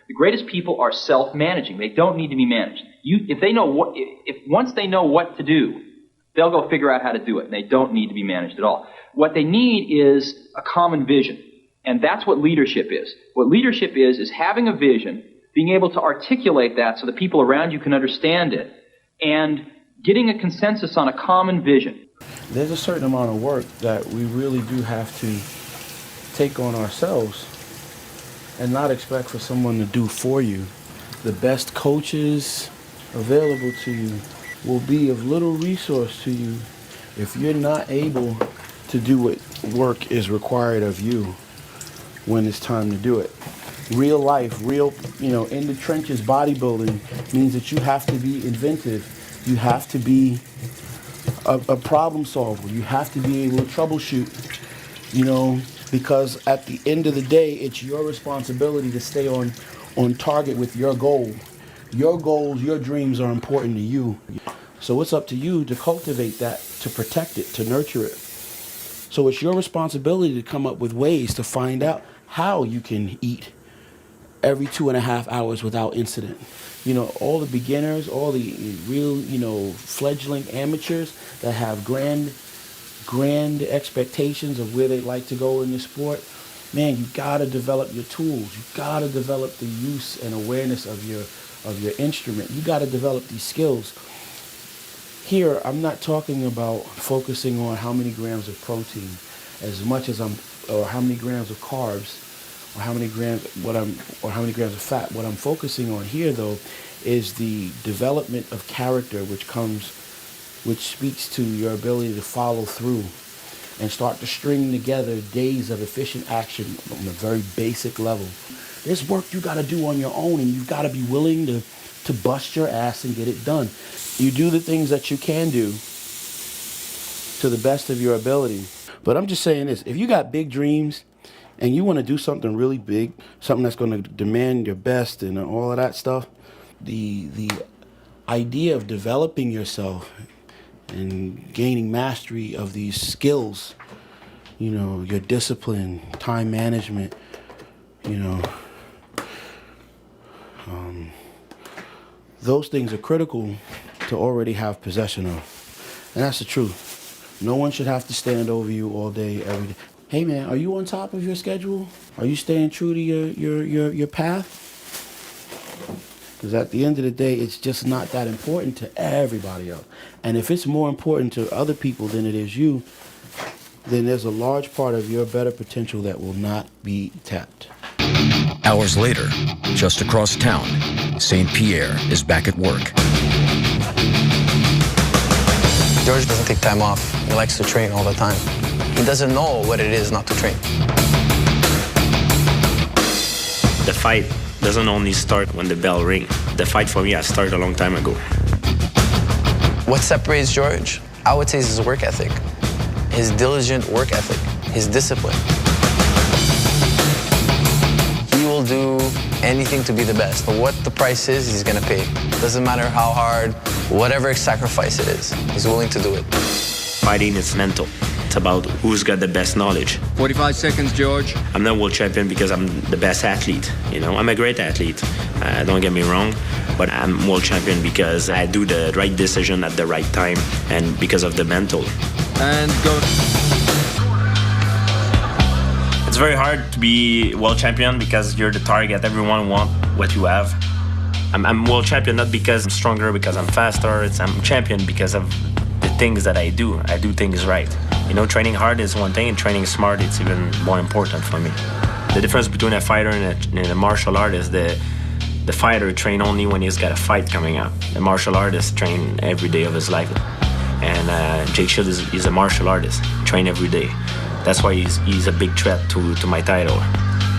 The greatest people are self-managing. They don't need to be managed. Once they know what to do, they'll go figure out how to do it, and they don't need to be managed at all. What they need is a common vision, and that's what leadership is. What leadership is having a vision, being able to articulate that so the people around you can understand it, and getting a consensus on a common vision. There's a certain amount of work that we really do have to take on ourselves and not expect for someone to do for you. The best coaches available to you will be of little resource to you if you're not able to do what work is required of you when it's time to do it. Real life, in the trenches bodybuilding means that you have to be inventive. You have to be a problem solver. You have to be able to troubleshoot, because at the end of the day, it's your responsibility to stay on target with your goal. Your goals, your dreams are important to you. So it's up to you to cultivate that, to protect it, to nurture it. So it's your responsibility to come up with ways to find out how you can eat every 2.5 hours without incident. All the beginners, all the real, fledgling amateurs that have grand expectations of where they'd like to go in the sport, man, you gotta develop your tools. You gotta develop the use and awareness of your instrument. You gotta develop these skills. Here, I'm not talking about focusing on how many grams of protein as much as or how many grams of carbs, or how many grams of fat. What I'm focusing on here, though, is the development of character, which speaks to your ability to follow through and start to string together days of efficient action on a very basic level. There's work you got to do on your own, and you've got to be willing to bust your ass and get it done. You do the things that you can do to the best of your ability. But I'm just saying this, if you got big dreams and you want to do something really big, something that's going to demand your best and all of that stuff, the idea of developing yourself and gaining mastery of these skills, your discipline, time management, those things are critical to already have possession of. And that's the truth. No one should have to stand over you all day, every day. Hey man, are you on top of your schedule? Are you staying true to your path? Because at the end of the day, it's just not that important to everybody else. And if it's more important to other people than it is you, then there's a large part of your better potential that will not be tapped. Hours later, just across town, St. Pierre is back at work. George doesn't take time off. He likes to train all the time. He doesn't know what it is not to train. The fight doesn't only start when the bell rings. The fight for me has started a long time ago. What separates George? I would say is his work ethic, his diligent work ethic, his discipline. He will do anything to be the best. But what the price is, he's gonna pay. Doesn't matter how hard, whatever sacrifice it is, he's willing to do it. Fighting is mental. It's about who's got the best knowledge. 45 seconds, George. I'm not world champion because I'm the best athlete. I'm a great athlete. Don't get me wrong, but I'm world champion because I do the right decision at the right time and because of the mental. And go. It's very hard to be world champion because you're the target. Everyone wants what you have. I'm world champion not because I'm stronger, because I'm faster. I'm champion because of the things that I do. I do things right. Training hard is one thing, and training smart, it's even more important for me. The difference between a fighter and a martial artist, the fighter train only when he's got a fight coming up. The martial artist train every day of his life. And Jake Shield is a martial artist, train every day. That's why he's a big threat to my title.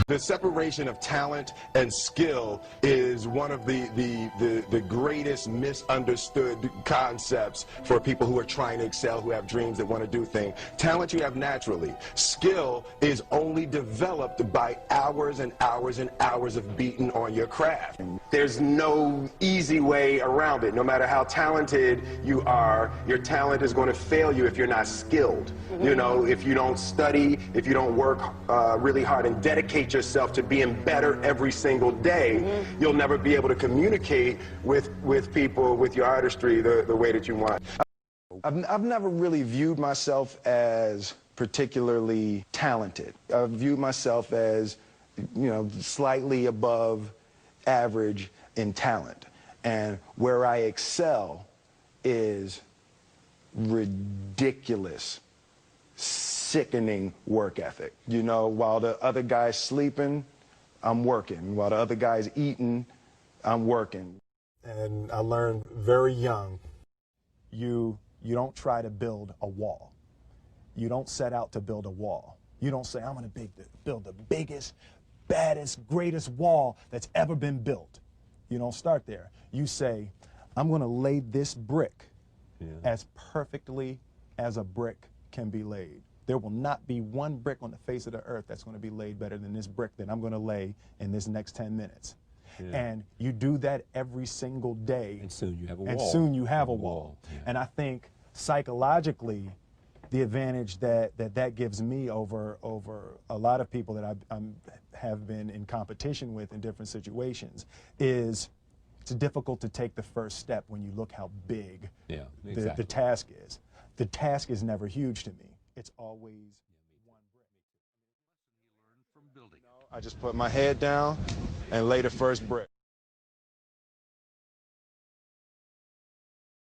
The separation of talent and skill is one of the greatest misunderstood concepts for people who are trying to excel, who have dreams that want to do things. Talent you have naturally. Skill is only developed by hours and hours and hours of beating on your craft. There's no easy way around it. No matter how talented you are, your talent is going to fail you if you're not skilled. If you don't study, if you don't work really hard and dedicate yourself to being better every single day, you'll never be able to communicate with people, with your artistry, the way that you want. I've never really viewed myself as particularly talented. I've viewed myself as, you know, slightly above average in talent. And where I excel is ridiculous, sickening work ethic. You know, while the other guy's sleeping, I'm working. While the other guy's eating, I'm working. And I learned very young, you don't try to build a wall. You don't set out to build a wall. You don't say, I'm going to build the biggest, baddest, greatest wall that's ever been built. You don't start there. You say, I'm going to lay this brick as perfectly as a brick can be laid. There will not be one brick on the face of the earth that's going to be laid better than this brick that I'm going to lay in this next 10 minutes. And you do that every single day. And soon you have a wall. And soon you have a wall. And I think psychologically, the advantage that gives me over a lot of people that I have been in competition with in different situations is it's difficult to take the first step when you look how big the task is. The task is never huge to me. It's always one brick. I just put my head down and lay the first brick.